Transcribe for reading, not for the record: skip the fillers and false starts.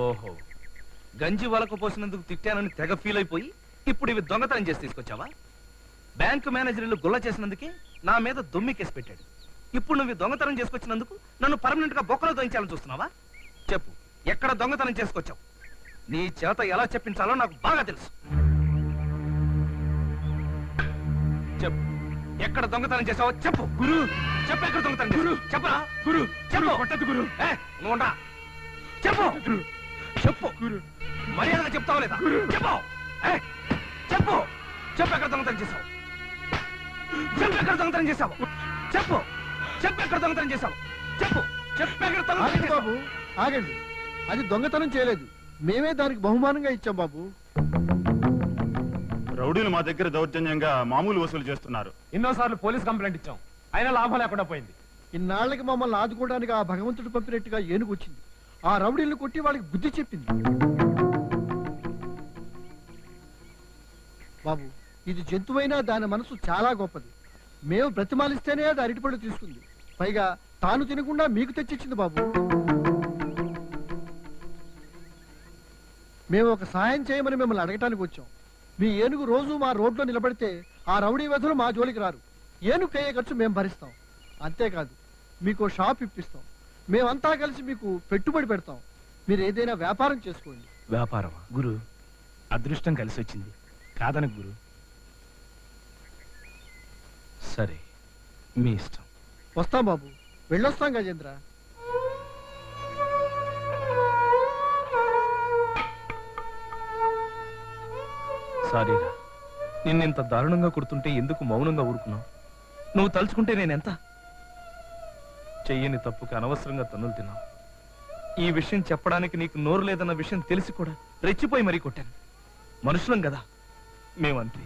ఓహో, గంజి వలకు పోసినందుకు తిట్టానని తెగ ఫీల్ అయిపోయి ఇప్పుడు ఇవి దొంగతనం చేసి తీసుకొచ్చావా? బ్యాంకు మేనేజర్లు గుల్ల చేసినందుకే నా మీద దొమ్మి కేసు పెట్టాడు. ఇప్పుడు నువ్వు దొంగతనం చేసుకొచ్చినందుకు నన్ను పర్మనెంట్ గా బొక్కలో దొంచాలని చూస్తున్నావా? చెప్పు, ఎక్కడ దొంగతనం చేసుకొచ్చావు? నీ చేత ఎలా చెప్పించాలో నాకు బాగా తెలుసు. చెప్పు, ఎక్కడ దొంగతనం చేసావో చెప్పు. గురు చెప్పు, ఎక్కడ దొంగతనం చేసావు? చెప్పరా గురు? చెప్పు. కొట్టదు గురు. నువ్వు ఉండరా? చెప్పు చెప్పు, మర్యాదగా చెప్తావా లేదా? చెప్పు చెప్పు, చెప్పు ఎక్కడ దొంగతనం చేసావు? చెప్పు ఎక్కడ దొంగతనం చేసావు? చెప్పు చెప్పు ఎక్కడ దొంగతనం చేసావు? చెప్పు చెప్పు ఎక్కడ దొంగతనం చేసావు? బాబు ఆగండి, అది దొంగతనం చేయలేదు, మేమే దానికి బహుమానంగా ఇచ్చాం బాబు. రౌడీలు మా దగ్గర దౌర్జన్యంగా మామూలు వసూలు చేస్తున్నారు. ఎన్నోసార్లు పోలీస్ కంప్లైంట్ ఇచ్చాం, అయినా లాభం లేకుండా పోయింది. ఇన్నాళ్ళకి మమ్మల్ని ఆదుకోవడానికి ఆ భగవంతుడు పంపినట్టుగా ఏనుగు వచ్చింది. ఆ రౌడీలను కొట్టి వాళ్ళకి బుద్ధి చెప్పింది. బాబు, ఇది జంతువైనా దాని మనసు చాలా గొప్పది. మేము బ్రతిమాలిస్తేనే అది అరటిపళ్ళు తీసుకుంది. పైగా తాను తినకుండా మీకు తెచ్చిచ్చింది బాబు. మేము ఒక సహాయం చేయమని మిమ్మల్ని అడగటానికి వచ్చాం. మీ ఏనుగు రోజు మా రోడ్లో నిలబడితే ఆ రౌడీ వెధులు మా జోలికి రారు. ఏనుగు అయ్యే ఖర్చు మేము భరిస్తాం. అంతేకాదు, మీకు షాప్ ఇప్పిస్తాం. మేమంతా కలిసి మీకు పెట్టుబడి పెడతాం. మీరు ఏదైనా వ్యాపారం చేసుకోండి. వ్యాపారమా? గురు, అదృష్టం కలిసి వచ్చింది కాదనకు గురు. సరే, మీ ఇష్టం. వస్తాం బాబు, వెళ్ళొస్తాం గజేంద్ర. సారీరా, నిన్నింత దారుణంగా కుడుతుంటే ఎందుకు మౌనంగా ఊరుకున్నావు? నువ్వు తలుచుకుంటే నేనెంత చెయ్యని తప్పుకి అనవసరంగా తన్నులు తిన్నావు. ఈ విషయం చెప్పడానికి నీకు నోరు లేదన్న విషయం తెలిసి కూడా రెచ్చిపోయి మరీ కొట్టాను. మనుషులం కదా మేమంతే.